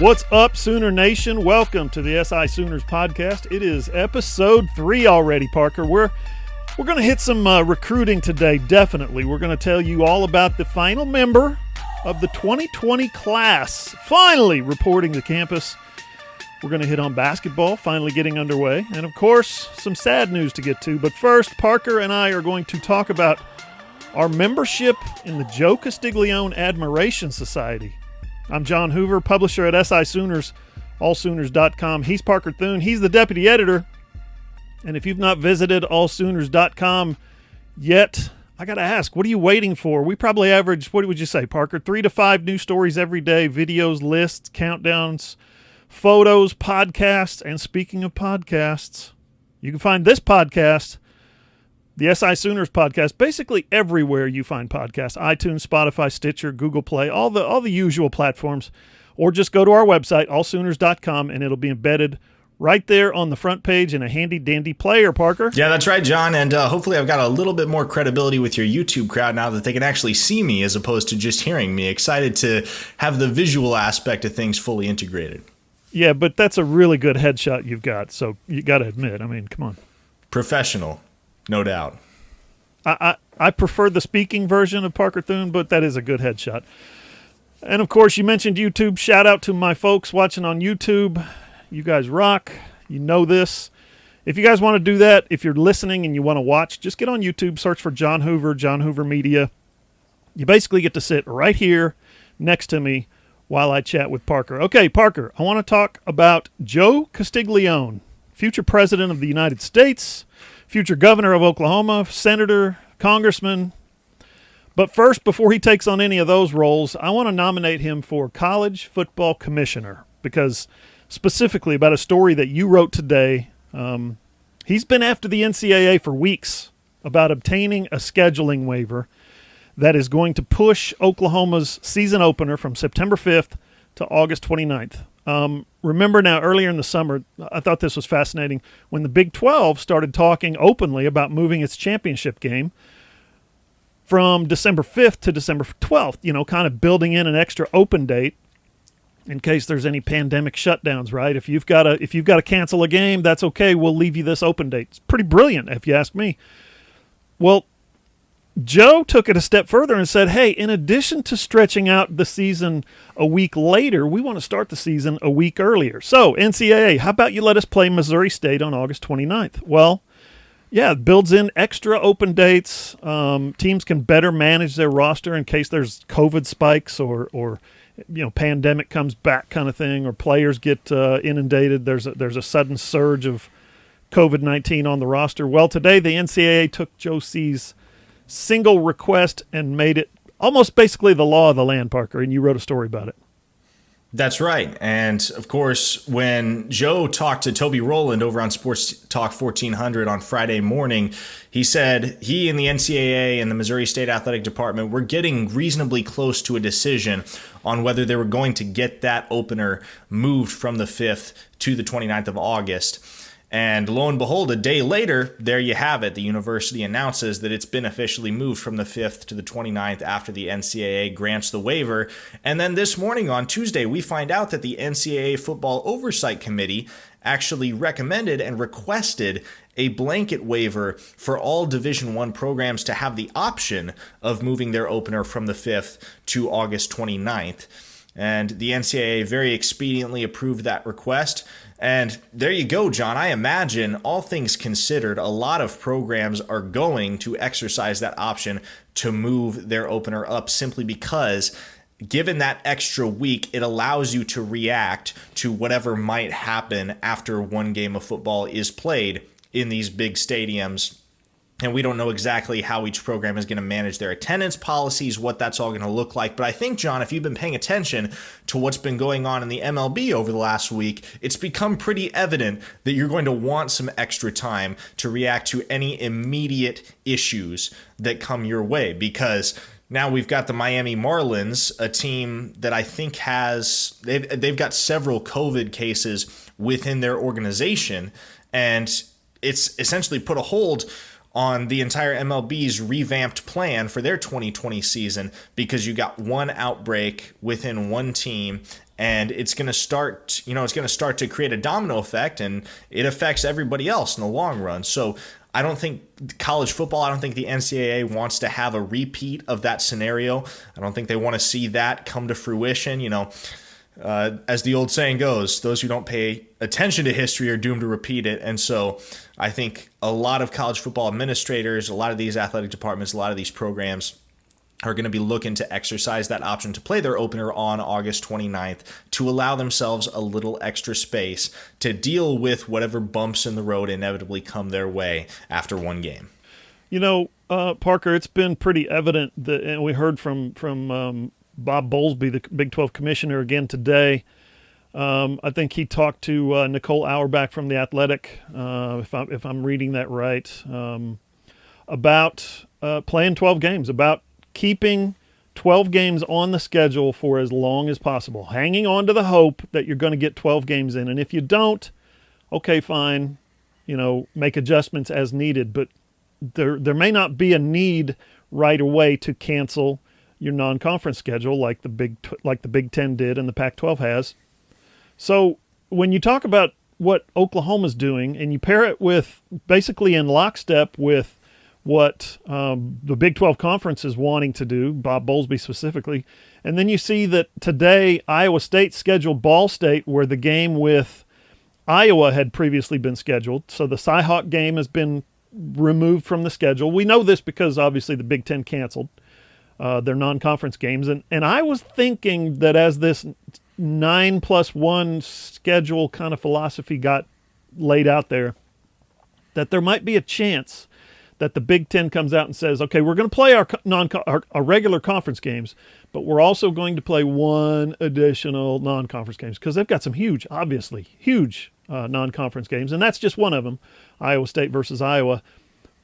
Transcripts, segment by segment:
What's up, Sooner Nation? Welcome to the SI Sooners podcast. It is episode 3 already, Parker. We're going to hit some recruiting today, definitely. We're going to tell you all about the final member of the 2020 class finally reporting to campus. We're going to hit on basketball finally getting underway. And, of course, some sad news to get to. But first, Parker and I are going to talk about our membership in the Joe Castiglione Admiration Society. I'm John Hoover, publisher at SI Sooners, allsooners.com. He's Parker Thune. He's the deputy editor. And if you've not visited allsooners.com yet, I got to ask, what are you waiting for? We probably average, what would you say, Parker, 3 to 5 news stories every day, videos, lists, countdowns, photos, podcasts. And speaking of podcasts, you can find this podcast, the SI Sooners podcast, basically everywhere you find podcasts: iTunes, Spotify, Stitcher, Google Play, all the usual platforms. Or just go to our website, allsooners.com, and it'll be embedded right there on the front page in a handy-dandy player, Parker. Yeah, that's right, John, and hopefully I've got a little bit more credibility with your YouTube crowd now that they can actually see me as opposed to just hearing me. Excited to have the visual aspect of things fully integrated. Yeah, but that's a really good headshot you've got, so you got to admit, I mean, come on. Professional. No doubt. I prefer the speaking version of Parker Thune, but that is a good headshot. And, of course, you mentioned YouTube. Shout out to my folks watching on YouTube. You guys rock. You know this. If you guys want to do that, if you're listening and you want to watch, just get on YouTube, search for John Hoover Media. You basically get to sit right here next to me while I chat with Parker. Okay, Parker, I want to talk about Joe Castiglione, future president of the United States, future governor of Oklahoma, senator, congressman. But first, before he takes on any of those roles, I want to nominate him for college football commissioner because specifically about a story that you wrote today. He's been after the NCAA for weeks about obtaining a scheduling waiver that is going to push Oklahoma's season opener from September 5th to August 29th. Remember now, earlier in the summer, I thought this was fascinating, when the Big 12 started talking openly about moving its championship game from December 5th to December 12th, kind of building in an extra open date in case there's any pandemic shutdowns, right? If you've got to cancel a game, that's okay. We'll leave you this open date. It's pretty brilliant, if you ask me. Well, Joe took it a step further and said, hey, in addition to stretching out the season a week later, we want to start the season a week earlier. So, NCAA, how about you let us play Missouri State on August 29th? Well, yeah, it builds in extra open dates. Teams can better manage their roster in case there's COVID spikes or pandemic comes back kind of thing, or players get inundated. There's a sudden surge of COVID-19 on the roster. Well, today the NCAA took Joe C's single request and made it almost basically the law of the land, Parker, and you wrote a story about it. That's right. And, of course, when Joe talked to Toby Rowland over on Sports Talk 1400 on Friday morning, he said he and the NCAA and the Missouri State Athletic Department were getting reasonably close to a decision on whether they were going to get that opener moved from the 5th to the 29th of August. And lo and behold, a day later, there you have it. The university announces that it's been officially moved from the 5th to the 29th after the NCAA grants the waiver. And then this morning on Tuesday, we find out that the NCAA Football Oversight Committee actually recommended and requested a blanket waiver for all Division I programs to have the option of moving their opener from the 5th to August 29th. And the NCAA very expediently approved that request. And there you go, John. I imagine, all things considered, a lot of programs are going to exercise that option to move their opener up simply because, given that extra week, it allows you to react to whatever might happen after one game of football is played in these big stadiums. And we don't know exactly how each program is going to manage their attendance policies, what that's all going to look like. But I think, John, if you've been paying attention to what's been going on in the MLB over the last week, it's become pretty evident that you're going to want some extra time to react to any immediate issues that come your way. Because now we've got the Miami Marlins, a team that I think they've got several COVID cases within their organization. And it's essentially put a hold on the entire MLB's revamped plan for their 2020 season because you got one outbreak within one team, and it's going to start, to create a domino effect, and it affects everybody else in the long run. So I don't think college football, I don't think the NCAA wants to have a repeat of that scenario. I don't think they want to see that come to fruition. As the old saying goes, those who don't pay attention to history are doomed to repeat it. And so I think a lot of college football administrators, a lot of these athletic departments, a lot of these programs are going to be looking to exercise that option to play their opener on August 29th to allow themselves a little extra space to deal with whatever bumps in the road inevitably come their way after one game. Parker, it's been pretty evident that, and we heard from Bob Bowlesby, the Big 12 commissioner, again today. I think he talked to Nicole Auerbach from The Athletic, if I'm reading that right, about playing 12 games, about keeping 12 games on the schedule for as long as possible, hanging on to the hope that you're going to get 12 games in. And if you don't, okay, fine, make adjustments as needed. But there may not be a need right away to cancel your non-conference schedule like the Big Ten did and the Pac-12 has. So when you talk about what Oklahoma's doing and you pair it with basically in lockstep with what the Big 12 Conference is wanting to do, Bob Bowlesby specifically, and then you see that today Iowa State scheduled Ball State where the game with Iowa had previously been scheduled. So the Cyhawk game has been removed from the schedule. We know this because obviously the Big Ten canceled their non-conference games. And I was thinking that as this 9+1 schedule kind of philosophy got laid out there, that there might be a chance that the Big Ten comes out and says, okay, we're going to play our regular conference games, but we're also going to play one additional non-conference games because they've got some huge non-conference games, and that's just one of them, Iowa State versus Iowa.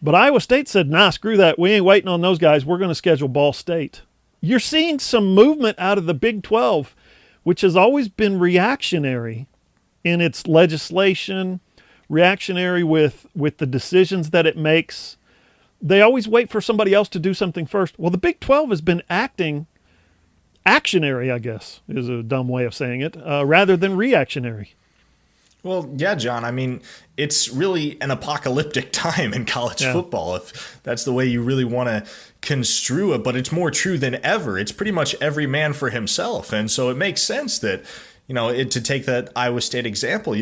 But Iowa State said, nah, screw that. We ain't waiting on those guys. We're going to schedule Ball State. You're seeing some movement out of the Big 12, which has always been reactionary in its legislation, reactionary with the decisions that it makes. They always wait for somebody else to do something first. Well, the Big 12 has been actionary, I guess, is a dumb way of saying it, rather than reactionary. Well, yeah, John. I mean, it's really an apocalyptic time in college football, if that's the way you really want to construe it. But it's more true than ever. It's pretty much every man for himself. And so it makes sense that, to take that Iowa State example,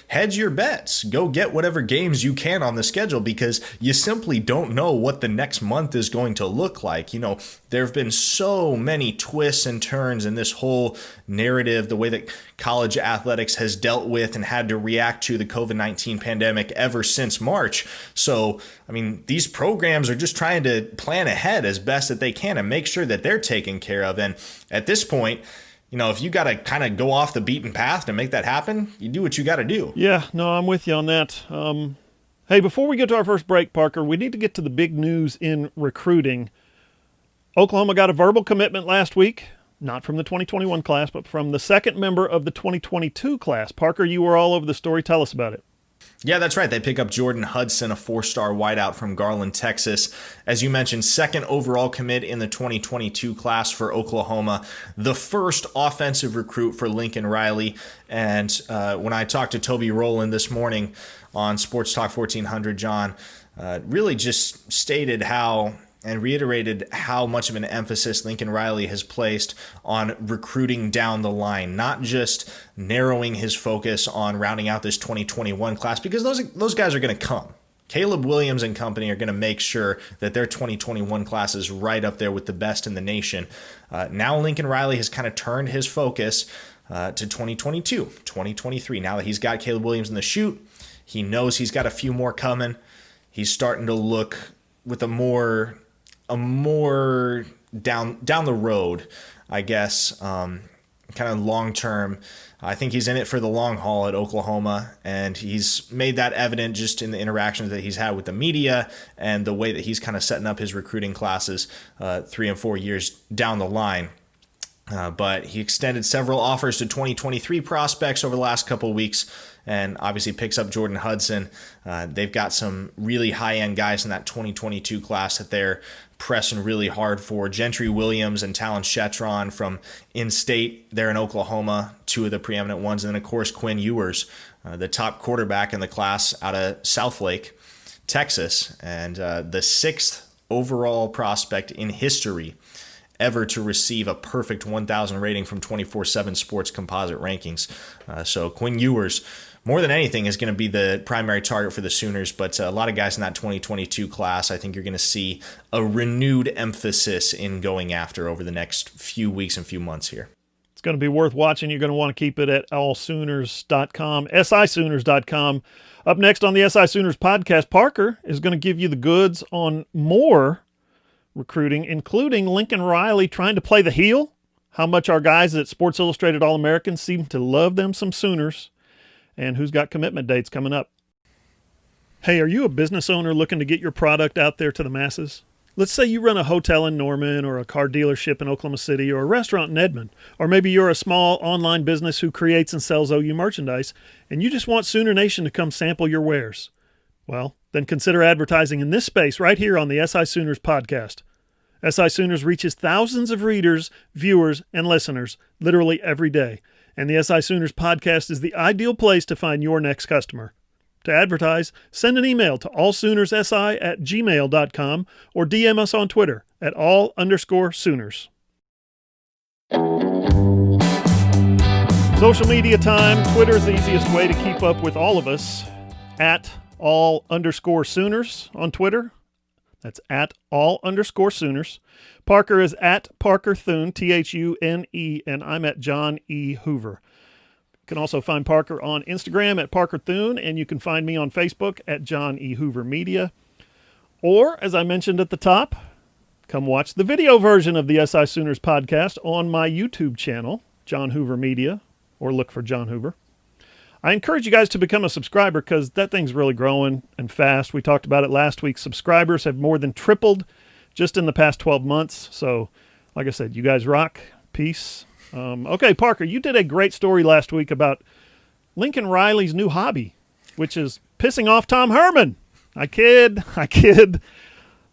hedge your bets. Go get whatever games you can on the schedule because you simply don't know what the next month is going to look like. There have been so many twists and turns in this whole narrative, the way that college athletics has dealt with and had to react to the COVID-19 pandemic ever since March. So, these programs are just trying to plan ahead as best that they can and make sure that they're taken care of. And at this point, if you got to kind of go off the beaten path to make that happen, you do what you got to do. Yeah, no, I'm with you on that. Hey, before we get to our first break, Parker, we need to get to the big news in recruiting. Oklahoma got a verbal commitment last week, not from the 2021 class, but from the second member of the 2022 class. Parker, you were all over the story. Tell us about it. Yeah, that's right. They pick up Jordan Hudson, a 4-star wideout from Garland, Texas. As you mentioned, second overall commit in the 2022 class for Oklahoma, the first offensive recruit for Lincoln Riley. And when I talked to Toby Rowland this morning on Sports Talk 1400, John, really just stated how and reiterated how much of an emphasis Lincoln Riley has placed on recruiting down the line, not just narrowing his focus on rounding out this 2021 class, because those guys are going to come. Caleb Williams and company are going to make sure that their 2021 class is right up there with the best in the nation. Now Lincoln Riley has kind of turned his focus to 2022, 2023. Now that he's got Caleb Williams in the chute, he knows he's got a few more coming. He's starting to look with a more down the road, I guess, kind of long term. I think he's in it for the long haul at Oklahoma, and he's made that evident just in the interactions that he's had with the media and the way that he's kind of setting up his recruiting classes 3 and 4 years down the line. But he extended several offers to 2023 prospects over the last couple of weeks, and obviously picks up Jordan Hudson. They've got some really high-end guys in that 2022 class that they're pressing really hard for. Gentry Williams and Talon Shetron from in-state there in Oklahoma, two of the preeminent ones. And then, of course, Quinn Ewers, the top quarterback in the class out of Southlake, Texas, and the sixth overall prospect in history ever to receive a perfect 1,000 rating from 24/7 Sports Composite Rankings. So Quinn Ewers, more than anything, is going to be the primary target for the Sooners, but a lot of guys in that 2022 class I think you're going to see a renewed emphasis in going after over the next few weeks and few months here. It's going to be worth watching. You're going to want to keep it at allsooners.com, sisooners.com. Up next on the SI Sooners podcast, Parker is going to give you the goods on more recruiting, including Lincoln Riley trying to play the heel, how much our guys at Sports Illustrated All-Americans seem to love them some Sooners, and who's got commitment dates coming up. Hey, are you a business owner looking to get your product out there to the masses? Let's say you run a hotel in Norman, or a car dealership in Oklahoma City, or a restaurant in Edmond, or maybe you're a small online business who creates and sells OU merchandise, and you just want Sooner Nation to come sample your wares. Well, then consider advertising in this space right here on the SI Sooners podcast. SI Sooners reaches thousands of readers, viewers, and listeners literally every day, and the SI Sooners podcast is the ideal place to find your next customer. To advertise, send an email to allsoonersi@gmail.com or DM us on Twitter at all_Sooners. Social media time. Twitter is the easiest way to keep up with all of us at all_Sooners on Twitter. That's at all_Sooners. Parker is at Parker Thune, Thune, and I'm at John E. Hoover. You can also find Parker on Instagram at Parker Thune, and you can find me on Facebook at John E. Hoover Media. Or, as I mentioned at the top, come watch the video version of the SI Sooners podcast on my YouTube channel, John Hoover Media, or look for John Hoover. I encourage you guys to become a subscriber because that thing's really growing and fast. We talked about it last week. Subscribers have more than tripled just in the past 12 months. So, like I said, you guys rock. Peace. Okay, Parker, you did a great story last week about Lincoln Riley's new hobby, which is pissing off Tom Herman. I kid,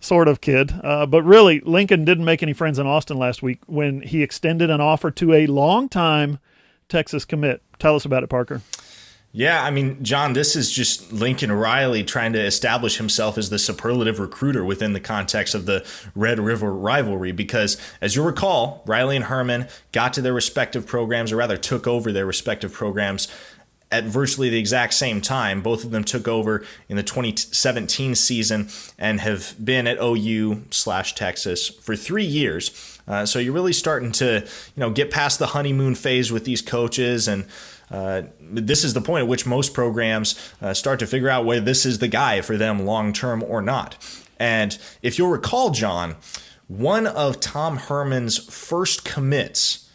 sort of kid. But really, Lincoln didn't make any friends in Austin last week when he extended an offer to a longtime Texas commit. Tell us about it, Parker. Yeah, I mean, John, this is just Lincoln Riley trying to establish himself as the superlative recruiter within the context of the Red River rivalry because, as you'll recall, Riley and Herman got to their respective programs, or rather took over their respective programs at virtually the exact same time. Both of them took over in the 2017 season and have been at OU/Texas for 3 years. So you're really starting to, get past the honeymoon phase with these coaches, and this is the point at which most programs start to figure out whether this is the guy for them long-term or not. And if you'll recall, John, one of Tom Herman's first commits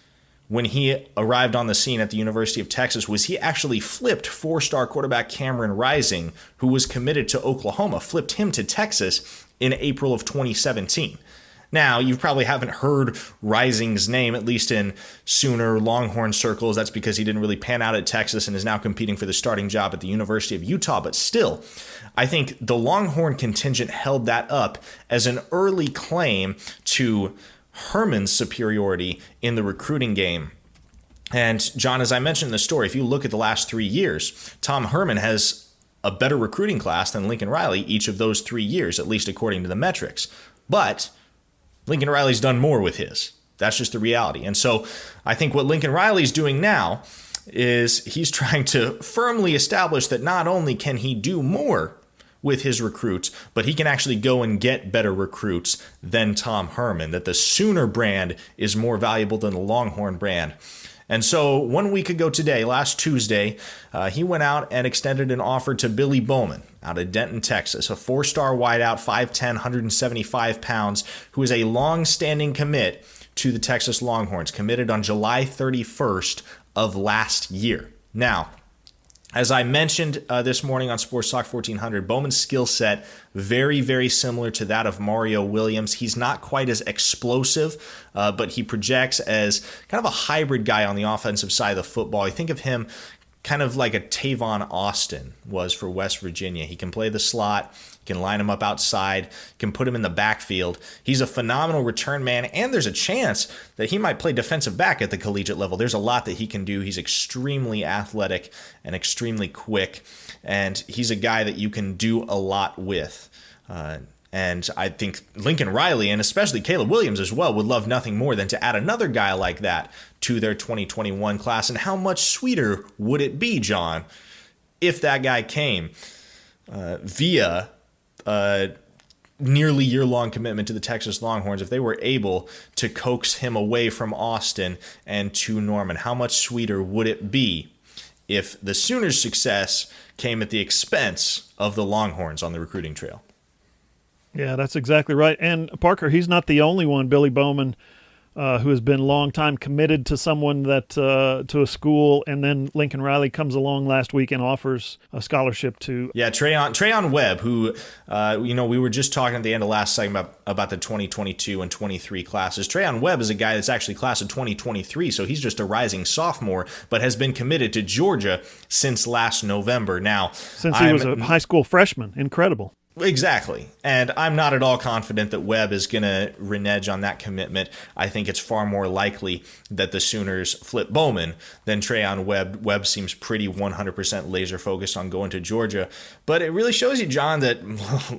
when he arrived on the scene at the University of Texas was he actually flipped four-star quarterback Cameron Rising, who was committed to Oklahoma, flipped him to Texas in April of 2017. Now, you probably haven't heard Rising's name, at least in Sooner Longhorn circles. That's because he didn't really pan out at Texas and is now competing for the starting job at the University of Utah. But still, I think the Longhorn contingent held that up as an early claim to Herman's superiority in the recruiting game. And, John, as I mentioned in the story, if you look at the last 3 years, Tom Herman has a better recruiting class than Lincoln Riley each of those 3 years, at least according to the metrics. But Lincoln Riley's done more with his. That's just the reality. And so I think what Lincoln Riley's doing now is he's trying to firmly establish that not only can he do more with his recruits, but he can actually go and get better recruits than Tom Herman, that the Sooner brand is more valuable than the Longhorn brand. And so 1 week ago today, last Tuesday, he went out and extended an offer to Billy Bowman out of Denton, Texas, a four-star wideout, 5'10", 175 pounds, who is a long-standing commit to the Texas Longhorns, committed on July 31st of last year. Now, As I mentioned this morning on Sports Talk 1400, Bowman's skill set very, very similar to that of Mario Williams. He's not quite as explosive, but he projects as kind of a hybrid guy on the offensive side of the football. You think of him kind of like a Tavon Austin was for West Virginia. He can play the slot, can line him up outside, can put him in the backfield. He's a phenomenal return man, and there's a chance that he might play defensive back at the collegiate level. There's a lot that he can do. He's extremely athletic and extremely quick, and he's a guy that you can do a lot with. And I think Lincoln Riley, and especially Caleb Williams as well, would love nothing more than to add another guy like that to their 2021 class. And how much sweeter would it be, John, if that guy came via a nearly year-long commitment to the Texas Longhorns, if they were able to coax him away from Austin and to Norman? How much sweeter would it be if the Sooners' success came at the expense of the Longhorns on the recruiting trail? Yeah, that's exactly right. And Parker, he's not the only one, Billy Bowman, who has been long time committed to someone that to a school, and then Lincoln Riley comes along last week and offers a scholarship to. Yeah, Trayon Webb, who we were just talking at the end of last segment about the 2022 and 23 classes. Trayon Webb is a guy that's actually class of 2023, so he's just a rising sophomore, but has been committed to Georgia since last November. Now, since he was a high school freshman, incredible. Exactly. And I'm not at all confident that Webb is going to renege on that commitment. I think it's far more likely that the Sooners flip Bowman than Trayon Webb. Webb seems pretty 100% laser focused on going to Georgia. But it really shows you, John, that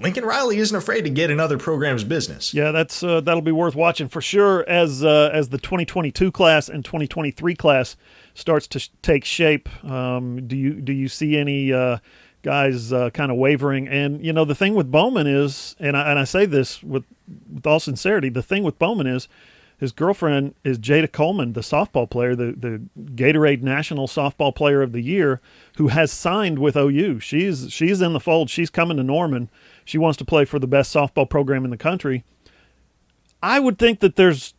Lincoln Riley isn't afraid to get in other programs' business. Yeah, that'll be worth watching for sure as the 2022 class and 2023 class starts to take shape. Do you see any guys kind of wavering? And, the thing with Bowman is, and I say this with all sincerity, the thing with Bowman is his girlfriend is Jada Coleman, the softball player, the Gatorade National Softball Player of the Year, who has signed with OU. She's in the fold. She's coming to Norman. She wants to play for the best softball program in the country. I would think that there's,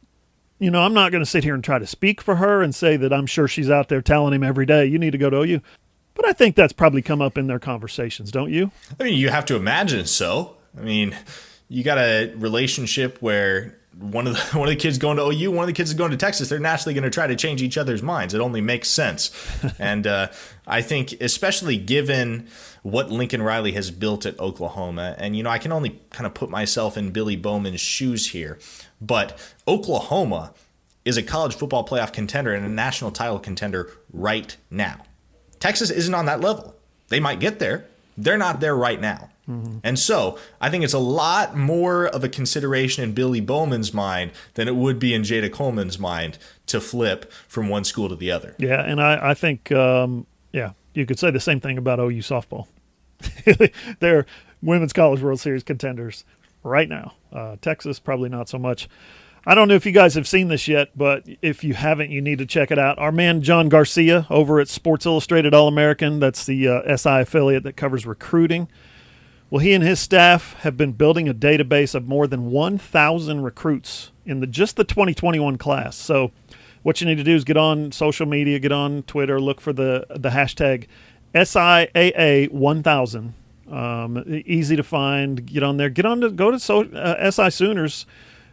I'm not going to sit here and try to speak for her and say that I'm sure she's out there telling him every day, you need to go to OU. But I think that's probably come up in their conversations, don't you? I mean, you have to imagine so. I mean, you got a relationship where one of the kids going to OU, one of the kids is going to Texas. They're naturally going to try to change each other's minds. It only makes sense. And I think, especially given what Lincoln Riley has built at Oklahoma, and, I can only kind of put myself in Billy Bowman's shoes here, but Oklahoma is a college football playoff contender and a national title contender right now. Texas isn't on that level. They might get there. They're not there right now. Mm-hmm. And so I think it's a lot more of a consideration in Billy Bowman's mind than it would be in Jada Coleman's mind to flip from one school to the other. Yeah, and I think, you could say the same thing about OU softball. They're Women's College World Series contenders right now. Texas, probably not so much. I don't know if you guys have seen this yet, but if you haven't, you need to check it out. Our man John Garcia over at Sports Illustrated All-American, that's the SI affiliate that covers recruiting. Well, he and his staff have been building a database of more than 1,000 recruits in just the 2021 class. So what you need to do is get on social media, get on Twitter, look for the hashtag SIAA1000. Easy to find. Get on there. Go to SI Sooners.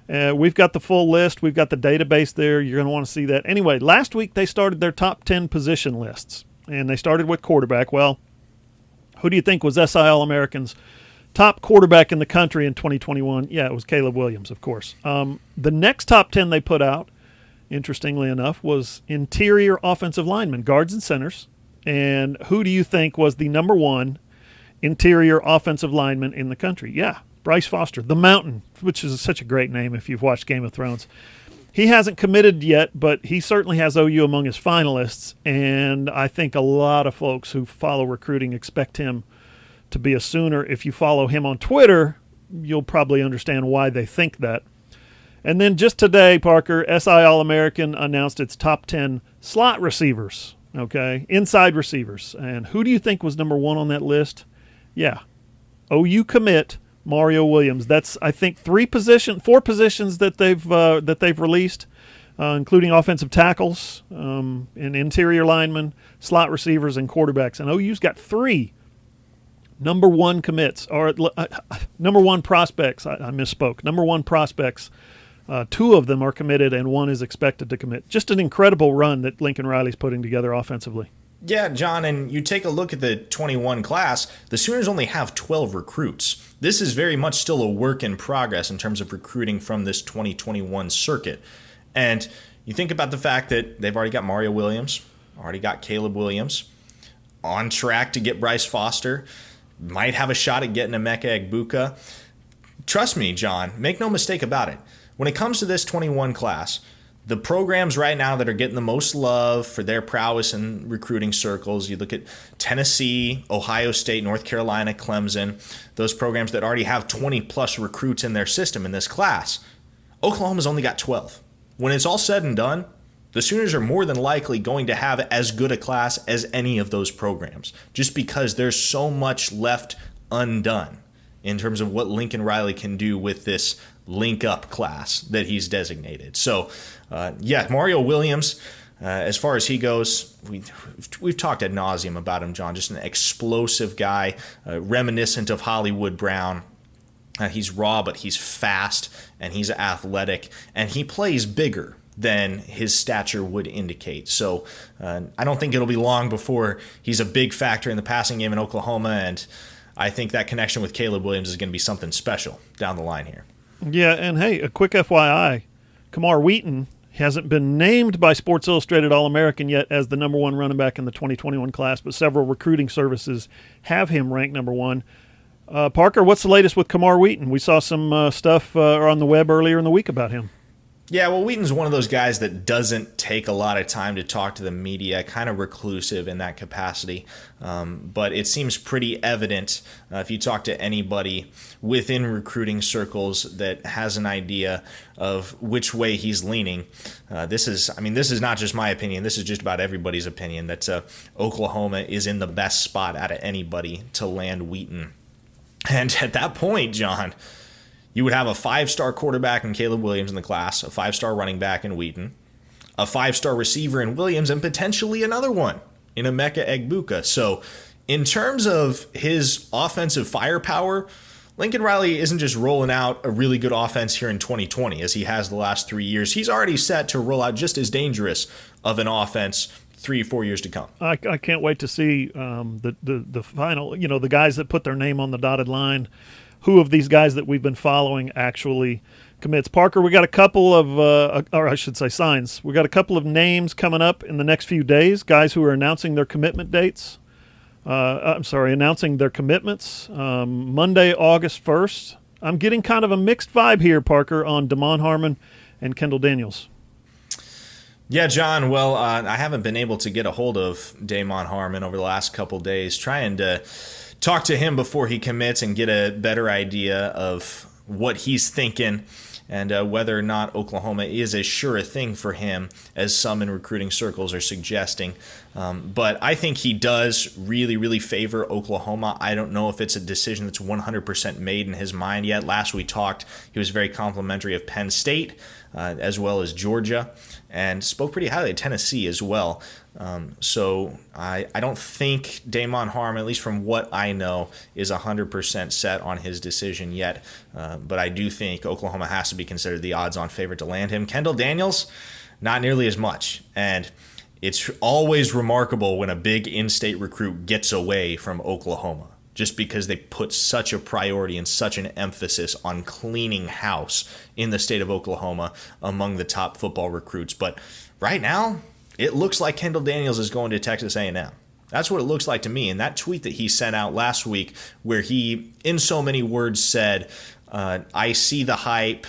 We've got the full list. We've got the database there. You're going to want to see that. Anyway, last week they started their top 10 position lists, and they started with quarterback. Well, who do you think was SI All-American's top quarterback in the country in 2021? Yeah, it was Caleb Williams, of course. The next top 10 they put out, interestingly enough, was interior offensive linemen, guards and centers. And who do you think was the number one interior offensive lineman in the country? Yeah, Bryce Foster, the Mountain, which is such a great name if you've watched Game of Thrones. He hasn't committed yet, but he certainly has OU among his finalists, and I think a lot of folks who follow recruiting expect him to be a Sooner. If you follow him on Twitter, you'll probably understand why they think that. And then just today, Parker, SI All-American announced its top 10 slot receivers, okay, inside receivers. And who do you think was number one on that list? Yeah, OU commit Mario Williams. That's, I think, four positions that they've released. including offensive tackles and interior linemen, slot receivers, and quarterbacks. And OU's got 3 number 1 commits, or number 1 prospects. I misspoke. Number 1 prospects. 2 of them are committed, and 1 is expected to commit. Just an incredible run that Lincoln Riley's putting together offensively. Yeah, John, and you take a look at the 21 class, the Sooners only have 12 recruits. This is very much still a work in progress in terms of recruiting from this 2021 circuit. And you think about the fact that they've already got Mario Williams, already got Caleb Williams, on track to get Bryce Foster, might have a shot at getting Emeka Egbuka. Trust me, John, make no mistake about it. When it comes to this 21 class, the programs right now that are getting the most love for their prowess in recruiting circles, you look at Tennessee, Ohio State, North Carolina, Clemson, those programs that already have 20-plus recruits in their system in this class. Oklahoma's only got 12. When it's all said and done, the Sooners are more than likely going to have as good a class as any of those programs, just because there's so much left undone in terms of what Lincoln Riley can do with this link-up class that he's designated. So, Mario Williams, as far as he goes, we've talked ad nauseum about him, John. Just an explosive guy, reminiscent of Hollywood Brown. He's raw, but he's fast, and he's athletic, and he plays bigger than his stature would indicate. So I don't think it'll be long before he's a big factor in the passing game in Oklahoma, and I think that connection with Caleb Williams is going to be something special down the line here. Yeah, and hey, a quick FYI, Kamar Wheaton hasn't been named by Sports Illustrated All-American yet as the number 1 running back in the 2021 class, but several recruiting services have him ranked number 1. Parker, what's the latest with Kamar Wheaton? We saw some stuff on the web earlier in the week about him. Yeah, well, Wheaton's one of those guys that doesn't take a lot of time to talk to the media, kind of reclusive in that capacity. But it seems pretty evident if you talk to anybody within recruiting circles that has an idea of which way he's leaning. This is not just my opinion. This is just about everybody's opinion that Oklahoma is in the best spot out of anybody to land Wheaton. And at that point, John, you would have a 5-star quarterback in Caleb Williams in the class, a 5-star running back in Wheaton, a 5-star receiver in Williams, and potentially another one in Emeka Egbuka. So in terms of his offensive firepower, Lincoln Riley isn't just rolling out a really good offense here in 2020 as he has the last 3 years. He's already set to roll out just as dangerous of an offense 3-4 years to come. I can't wait to see the final, the guys that put their name on the dotted line. Who of these guys that we've been following actually commits? Parker, we got a couple of, signs. We got a couple of names coming up in the next few days, guys who are announcing their commitment dates. Announcing their commitments. Monday, August 1st. I'm getting kind of a mixed vibe here, Parker, on Damon Harmon and Kendall Daniels. Yeah, John, well, I haven't been able to get a hold of Damon Harmon over the last couple days, trying to talk to him before he commits and get a better idea of what he's thinking and whether or not Oklahoma is as sure a thing for him as some in recruiting circles are suggesting. But I think he does really, really favor Oklahoma. I don't know if it's a decision that's 100% made in his mind yet. Last we talked, he was very complimentary of Penn State as well as Georgia, and spoke pretty highly of Tennessee as well. So I don't think Damon Harmon, at least from what I know, is 100% set on his decision yet. But I do think Oklahoma has to be considered the odds-on favorite to land him. Kendall Daniels, not nearly as much. And it's always remarkable when a big in-state recruit gets away from Oklahoma, just because they put such a priority and such an emphasis on cleaning house in the state of Oklahoma among the top football recruits. But right now, it looks like Kendall Daniels is going to Texas A&M. That's what it looks like to me. And that tweet that he sent out last week, where he, in so many words, said, I see the hype,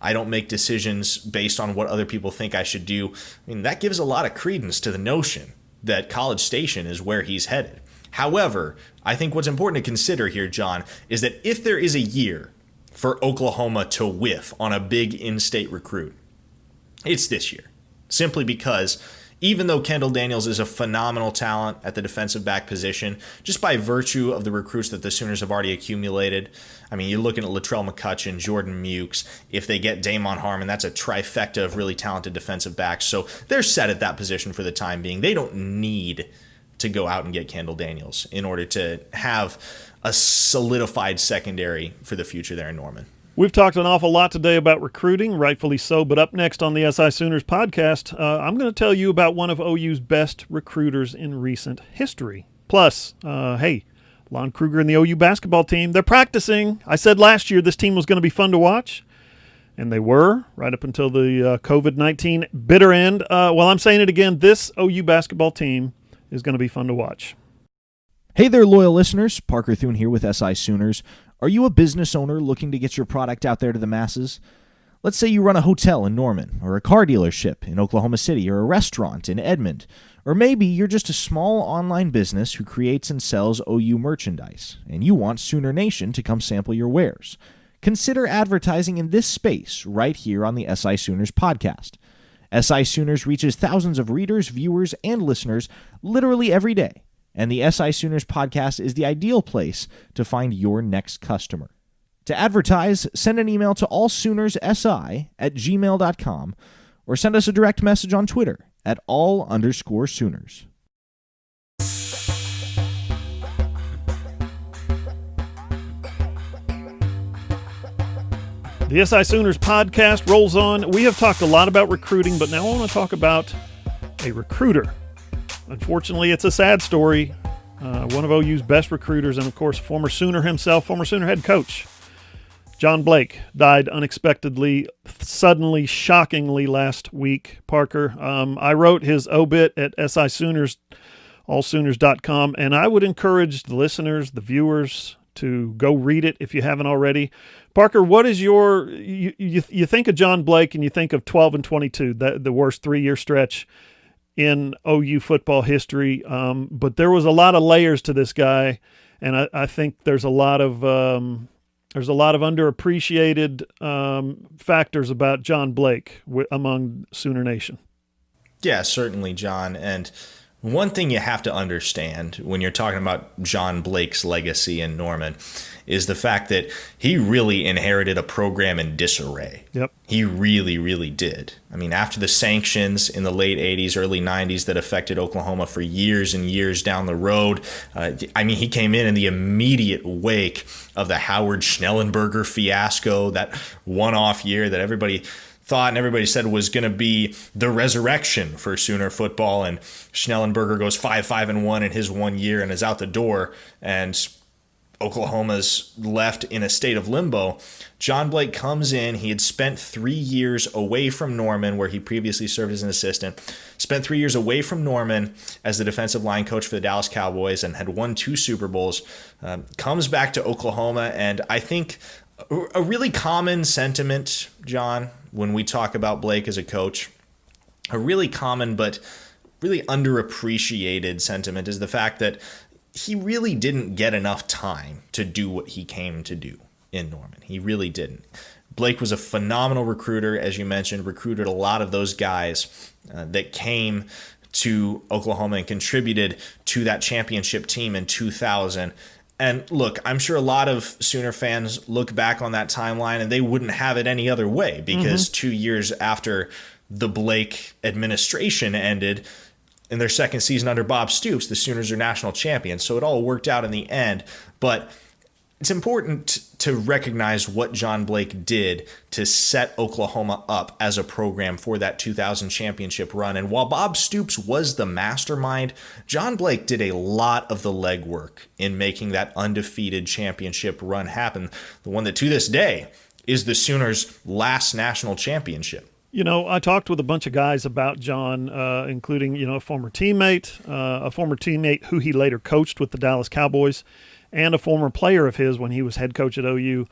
I don't make decisions based on what other people think I should do. I mean, that gives a lot of credence to the notion that College Station is where he's headed. However, I think what's important to consider here, John, is that if there is a year for Oklahoma to whiff on a big in-state recruit, it's this year. Simply because even though Kendall Daniels is a phenomenal talent at the defensive back position, just by virtue of the recruits that the Sooners have already accumulated. I mean, you're looking at Latrell McCutcheon, Jordan Mukes. If they get Damon Harmon, that's a trifecta of really talented defensive backs. So they're set at that position for the time being. They don't need to go out and get Kendall Daniels in order to have a solidified secondary for the future there in Norman. We've talked an awful lot today about recruiting, rightfully so, but up next on the SI Sooners podcast, I'm going to tell you about one of OU's best recruiters in recent history. Plus, hey, Lon Kruger and the OU basketball team, they're practicing. I said last year this team was going to be fun to watch, and they were, right up until the COVID-19 bitter end. Well, I'm saying it again, this OU basketball team is going to be fun to watch. Hey there, loyal listeners. Parker Thune here with SI Sooners. Are you a business owner looking to get your product out there to the masses? Let's say you run a hotel in Norman, or a car dealership in Oklahoma City, or a restaurant in Edmond. Or maybe you're just a small online business who creates and sells OU merchandise, and you want Sooner Nation to come sample your wares. Consider advertising in this space right here on the SI Sooners podcast. SI Sooners reaches thousands of readers, viewers, and listeners literally every day. And the SI Sooners podcast is the ideal place to find your next customer. To advertise, send an email to allsoonersi@gmail.com or send us a direct message on Twitter at @all_Sooners. The SI Sooners podcast rolls on. We have talked a lot about recruiting, but now I want to talk about a recruiter. Unfortunately, it's a sad story. One of OU's best recruiters and, of course, former Sooner himself, former Sooner head coach, John Blake, died unexpectedly, suddenly, shockingly last week, Parker. I wrote his obit at SI Sooners, allsooners.com, and I would encourage the listeners, the viewers, to go read it if you haven't already. Parker, what is your you think of John Blake and you think of 12-22, the worst 3-year stretch in OU football history, but there was a lot of layers to this guy, and I think there's a lot of underappreciated factors about John Blake among Sooner Nation. Yeah, certainly, John. And one thing you have to understand when you're talking about John Blake's legacy in Norman is the fact that he really inherited a program in disarray. Yep. He really, really did. I mean, after the sanctions in the late 80s, early 90s that affected Oklahoma for years and years down the road, he came in the immediate wake of the Howard Schnellenberger fiasco, that one-off year that everybody thought and everybody said was going to be the resurrection for Sooner football, and Schnellenberger goes 5-5-1 in his 1 year and is out the door, and Oklahoma's left in a state of limbo. John Blake comes in. He had spent 3 years away from Norman, where he previously served as an assistant, spent 3 years away from Norman as the defensive line coach for the Dallas Cowboys and had won 2 Super Bowls, comes back to Oklahoma, and I think a really common sentiment, John, when we talk about Blake as a coach, a really common but really underappreciated sentiment is the fact that he really didn't get enough time to do what he came to do in Norman. He really didn't. Blake was a phenomenal recruiter, as you mentioned, recruited a lot of those guys that came to Oklahoma and contributed to that championship team in 2000. And look, I'm sure a lot of Sooner fans look back on that timeline and they wouldn't have it any other way, because 2 years after the Blake administration ended, in their second season under Bob Stoops, the Sooners are national champions. So it all worked out in the end. But it's important to recognize what John Blake did to set Oklahoma up as a program for that 2000 championship run. And while Bob Stoops was the mastermind, John Blake did a lot of the legwork in making that undefeated championship run happen, the one that to this day is the Sooners' last national championship. You know, I talked with a bunch of guys about John, including, a former teammate who he later coached with the Dallas Cowboys, and a former player of his when he was head coach at OU.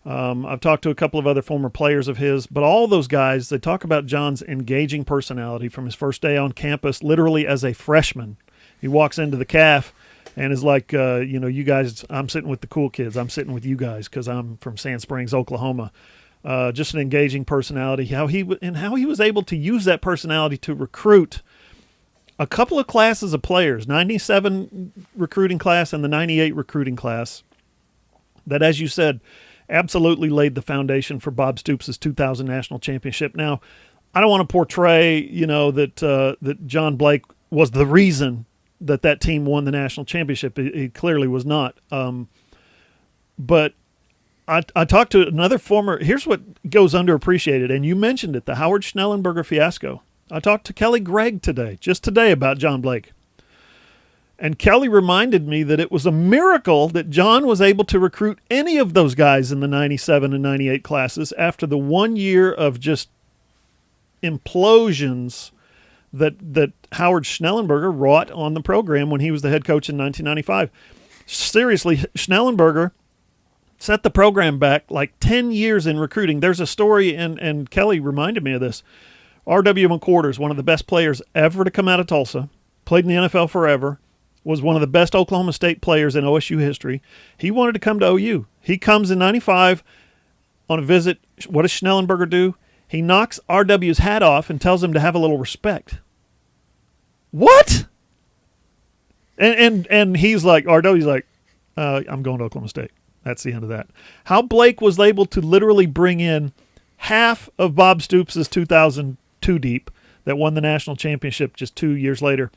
I've talked to a couple of other former players of his, but all those guys, they talk about John's engaging personality from his first day on campus, literally as a freshman. He walks into the CAF and is like, you guys, I'm sitting with the cool kids. I'm sitting with you guys because I'm from Sand Springs, Oklahoma. Just an engaging personality. How he was able to use that personality to recruit a couple of classes of players, 97 recruiting class and the 98 recruiting class, that, as you said, absolutely laid the foundation for Bob Stoops' 2000 national championship. Now, I don't want to portray, that John Blake was the reason that team won the national championship. He clearly was not. But I talked to another former – here's what goes underappreciated, and you mentioned it, the Howard Schnellenberger fiasco. I talked to Kelly Gregg just today about John Blake. And Kelly reminded me that it was a miracle that John was able to recruit any of those guys in the 97 and 98 classes after the 1 year of just implosions that Howard Schnellenberger wrought on the program when he was the head coach in 1995. Seriously, Schnellenberger set the program back like 10 years in recruiting. There's a story, and Kelly reminded me of this. R.W. McQuarters, one of the best players ever to come out of Tulsa, played in the NFL forever, was one of the best Oklahoma State players in OSU history. He wanted to come to OU. He comes in 95 on a visit. What does Schnellenberger do? He knocks R.W.'s hat off and tells him to have a little respect. What? And he's like, R.W.'s like, I'm going to Oklahoma State. That's the end of that. How Blake was able to literally bring in half of Bob Stoops' 2002 deep that won the national championship just 2 years later.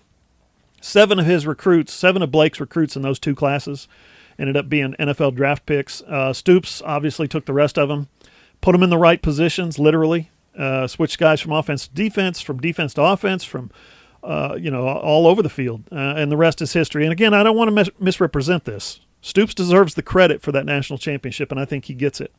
Seven of Blake's recruits in those two classes ended up being NFL draft picks. Stoops obviously took the rest of them, put them in the right positions, literally, switched guys from offense to defense, from defense to offense, from all over the field, and the rest is history. And again, I don't want to misrepresent this. Stoops deserves the credit for that national championship, and I think he gets it.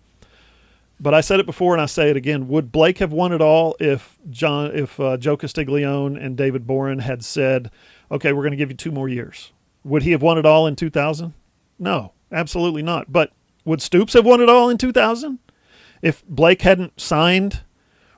But I said it before, and I say it again. Would Blake have won it all if Joe Castiglione and David Boren had said, okay, we're going to give you 2 more years? Would he have won it all in 2000? No, absolutely not. But would Stoops have won it all in 2000? If Blake hadn't signed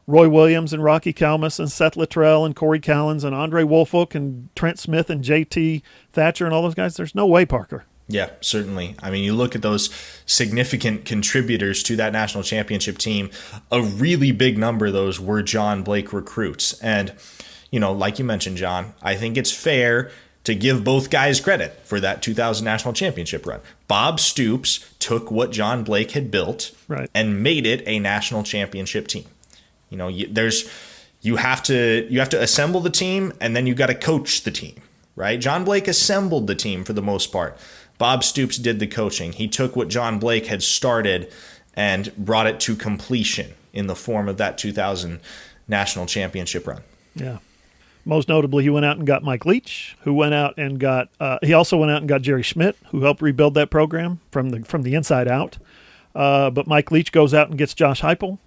Roy Williams and Rocky Kalmus and Seth Littrell and Corey Callens and Andre Wolfolk and Trent Smith and J.T. Thatcher and all those guys, there's no way, Parker. Yeah, certainly. I mean, you look at those significant contributors to that national championship team, a really big number of those were John Blake recruits. And, like you mentioned, John, I think it's fair to give both guys credit for that 2000 national championship run. Bob Stoops took what John Blake had built and made it a national championship team. You have to assemble the team, and then you got to coach the team, right? John Blake assembled the team for the most part. Bob Stoops did the coaching. He took what John Blake had started and brought it to completion in the form of that 2000 national championship run. Yeah. Most notably, he went out and got Mike Leach, who went out and got he also went out and got Jerry Schmidt, who helped rebuild that program from the inside out. But Mike Leach goes out and gets Josh Heupel.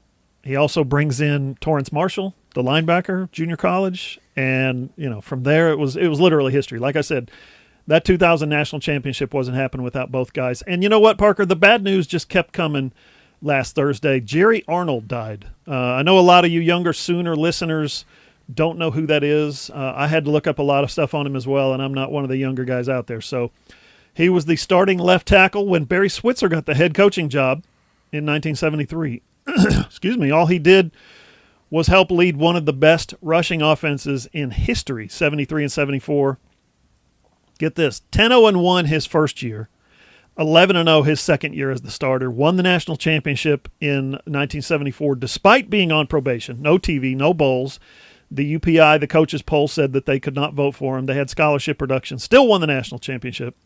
He also brings in Torrance Marshall, the linebacker, junior college, and from there it was literally history. Like I said, that 2000 national championship wasn't happening without both guys. And you know what, Parker? The bad news just kept coming last Thursday. Jerry Arnold died. I know a lot of you younger Sooner listeners don't know who that is. I had to look up a lot of stuff on him as well, and I'm not one of the younger guys out there. So he was the starting left tackle when Barry Switzer got the head coaching job in 1973. Excuse me. All he did was help lead one of the best rushing offenses in history, 73 and 74. Get this, 10-0-1 his first year, 11-0 his second year as the starter, won the national championship in 1974 despite being on probation, no TV, no bowls. The UPI, the coaches' poll, said that they could not vote for him. They had scholarship production, still won the national championship.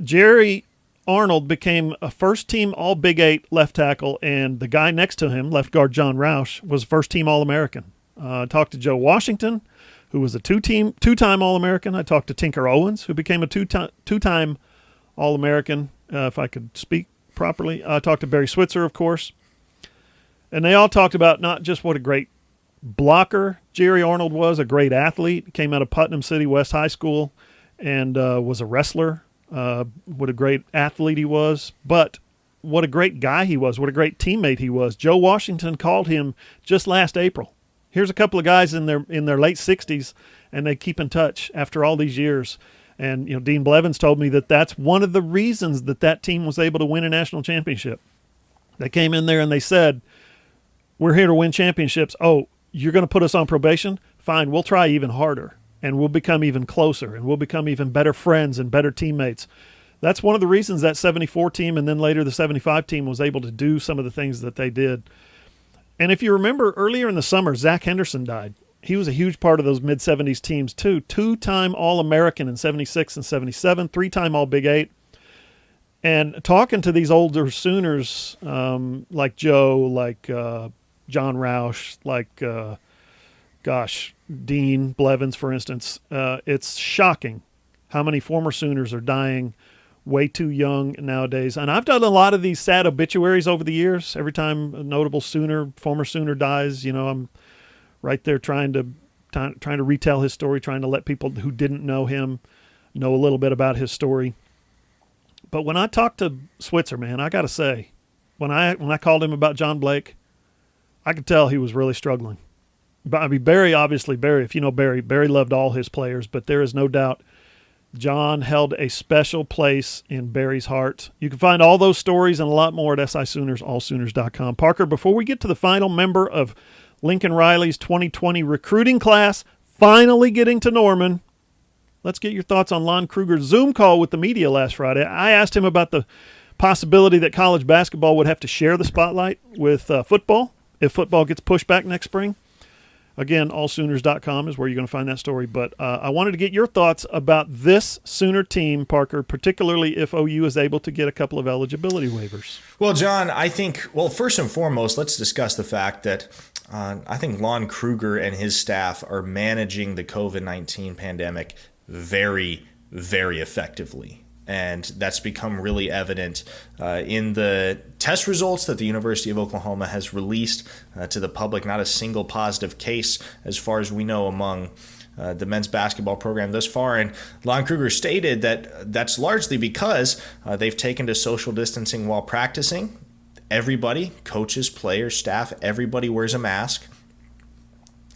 Jerry Arnold became a first-team All-Big 8 left tackle, and the guy next to him, left guard John Roush, was first-team All-American. Talked to Joe Washington, who was a two-time All-American. I talked to Tinker Owens, who became a two-time All-American, if I could speak properly. I talked to Barry Switzer, of course. And they all talked about not just what a great blocker Jerry Arnold was, a great athlete, came out of Putnam City West High School and was a wrestler. What a great athlete he was, but what a great guy he was, what a great teammate he was. Joe Washington called him just last April. Here's a couple of guys in their late 60s, and they keep in touch after all these years. And Dean Blevins told me that that's one of the reasons that team was able to win a national championship. They came in there and they said, "We're here to win championships. Oh, you're going to put us on probation? Fine, we'll try even harder." and we'll become even closer, and we'll become even better friends and better teammates. That's one of the reasons that 74 team and then later the 75 team was able to do some of the things that they did. And if you remember earlier in the summer, Zach Henderson died. He was a huge part of those mid-70s teams too. 2-time All-American in 76 and 77, 3-time All-Big 8. And talking to these older Sooners like Joe, like John Roush, like, Dean Blevins, for instance, it's shocking how many former Sooners are dying way too young nowadays. And I've done a lot of these sad obituaries over the years. Every time a notable former Sooner dies, I'm right there trying to retell his story, trying to let people who didn't know him know a little bit about his story. But when I talked to Switzer, man, I got to say, when I called him about John Blake, I could tell he was really struggling. But I mean, Barry, if you know Barry loved all his players, but there is no doubt John held a special place in Barry's heart. You can find all those stories and a lot more at SISooners, Parker, before we get to the final member of Lincoln Riley's 2020 recruiting class finally getting to Norman, let's get your thoughts on Lon Kruger's Zoom call with the media last Friday. I asked him about the possibility that college basketball would have to share the spotlight with football if football gets pushed back next spring. Again, allsooners.com is where you're going to find that story. But I wanted to get your thoughts about this Sooner team, Parker, particularly if OU is able to get a couple of eligibility waivers. Well, John, I think, first and foremost, let's discuss the fact that I think Lon Kruger and his staff are managing the COVID-19 pandemic very, very effectively. And that's become really evident in the test results that the University of Oklahoma has released to the public. Not a single positive case, as far as we know, among the men's basketball program thus far. And Lon Kruger stated that that's largely because they've taken to social distancing while practicing. Everybody, coaches, players, staff, everybody wears a mask.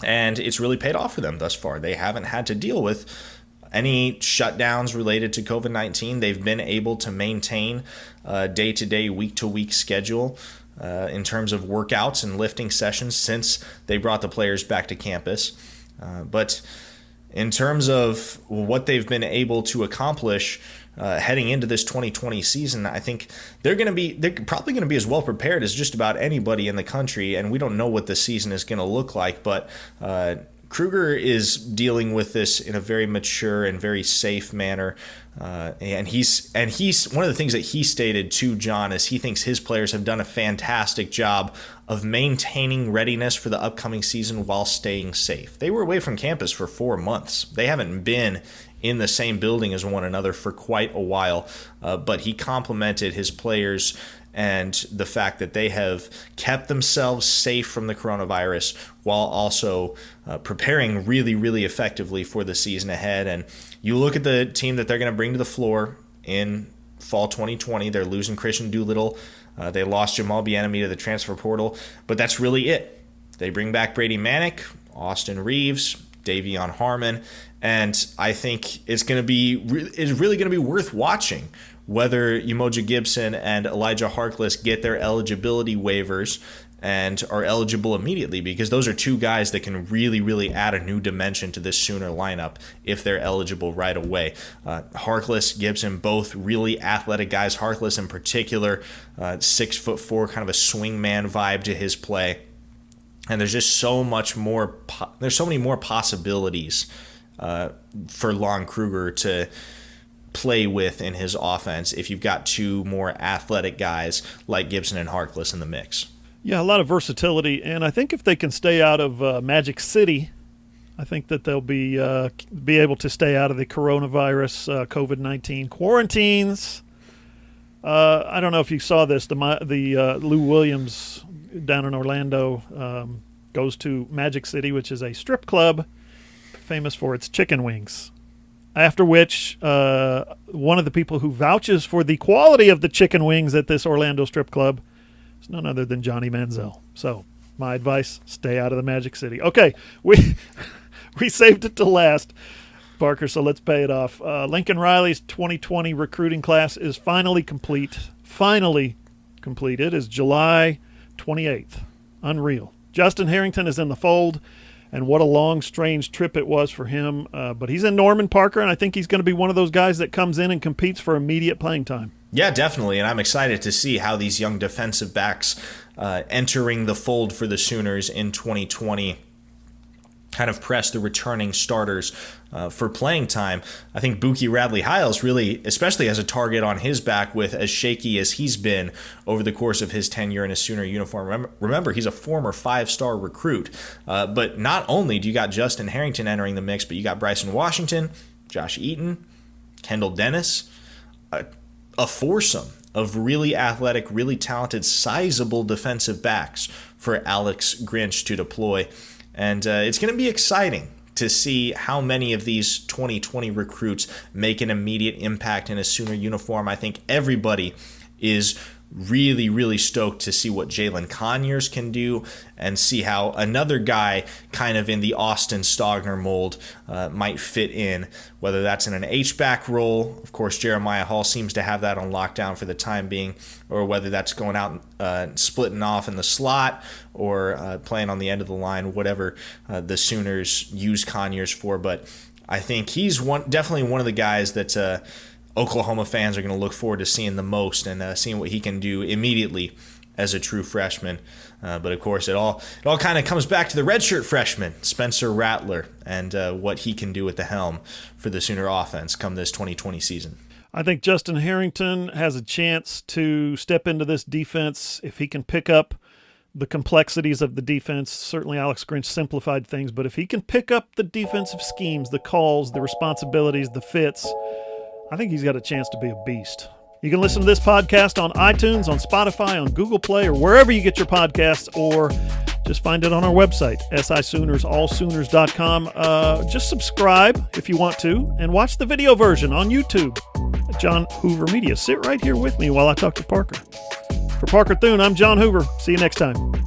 And it's really paid off for them thus far. They haven't had to deal with any shutdowns related to COVID-19. They've been able to maintain a day-to-day, week-to-week schedule in terms of workouts and lifting sessions since they brought the players back to campus. But in terms of what they've been able to accomplish heading into this 2020 season, I think they're probably going to be as well prepared as just about anybody in the country. And we don't know what the season is going to look like, but Kruger is dealing with this in a very mature and very safe manner, and he's one of the things that he stated to John is he thinks his players have done a fantastic job of maintaining readiness for the upcoming season while staying safe. They were away from campus for 4 months. They haven't been in the same building as one another for quite a while, but he complimented his players and the fact that they have kept themselves safe from the coronavirus while also preparing really, really effectively for the season ahead. And you look at the team that they're going to bring to the floor in fall 2020. They're losing Christian Doolittle. They lost Jamal Bieniemy to the transfer portal, but that's really it. They bring back Brady Manick, Austin Reeves, Davion Harmon, and I think it's really going to be worth watching whether Umoja Gibson and Elijah Harkless get their eligibility waivers and are eligible immediately, because those are two guys that can really, really add a new dimension to this Sooner lineup if they're eligible right away. Harkless, Gibson, both really athletic guys. Harkless in particular, 6'4", kind of a swingman vibe to his play. And there's just so much more. There's so many more possibilities for Lon Kruger to play with in his offense if you've got two more athletic guys like Gibson and Harkless in the mix. Yeah, a lot of versatility, and I think if they can stay out of Magic City, I think that they'll be able to stay out of the coronavirus, COVID-19 quarantines. I don't know if you saw this. The Lou Williams down in Orlando goes to Magic City, which is a strip club famous for its chicken wings. After which, one of the people who vouches for the quality of the chicken wings at this Orlando strip club is none other than Johnny Manziel. So, my advice, stay out of the Magic City. Okay, we saved it to last, Parker, so let's pay it off. Lincoln Riley's 2020 recruiting class is finally complete. Finally completed is July 28th. Unreal. Justin Harrington is in the fold. and what a long, strange trip it was for him. But he's in Norman, Parker, and I think he's going to be one of those guys that comes in and competes for immediate playing time. Yeah, definitely, and I'm excited to see how these young defensive backs entering the fold for the Sooners in 2020 kind of press the returning starters for playing time. I think Buki Radley-Hiles really, especially as a target on his back with as shaky as he's been over the course of his tenure in a Sooner uniform. Remember, he's a former 5-star recruit. But not only do you got Justin Harrington entering the mix, but you got Bryson Washington, Josh Eaton, Kendall Dennis, a foursome of really athletic, really talented, sizable defensive backs for Alex Grinch to deploy. And it's going to be exciting to see how many of these 2020 recruits make an immediate impact in a Sooner uniform. I think everybody is really, really stoked to see what Jalen Conyers can do and see how another guy kind of in the Austin Stogner mold might fit in, whether that's in an H-back role. Of course, Jeremiah Hall seems to have that on lockdown for the time being, or whether that's going out splitting off in the slot or playing on the end of the line, whatever the Sooners use Conyers for. But I think he's definitely one of the guys that Oklahoma fans are going to look forward to seeing the most and seeing what he can do immediately as a true freshman. But of course, it all kind of comes back to the redshirt freshman, Spencer Rattler, and what he can do at the helm for the Sooner offense come this 2020 season. I think Justin Harrington has a chance to step into this defense if he can pick up the complexities of the defense. Certainly Alex Grinch simplified things, but if he can pick up the defensive schemes, the calls, the responsibilities, the fits, I think he's got a chance to be a beast. You can listen to this podcast on iTunes, on Spotify, on Google Play, or wherever you get your podcasts, or just find it on our website, sisooners.allsooners.com. Just subscribe if you want to, and watch the video version on YouTube. John Hoover Media. Sit right here with me while I talk to Parker. For Parker Thune, I'm John Hoover. See you next time.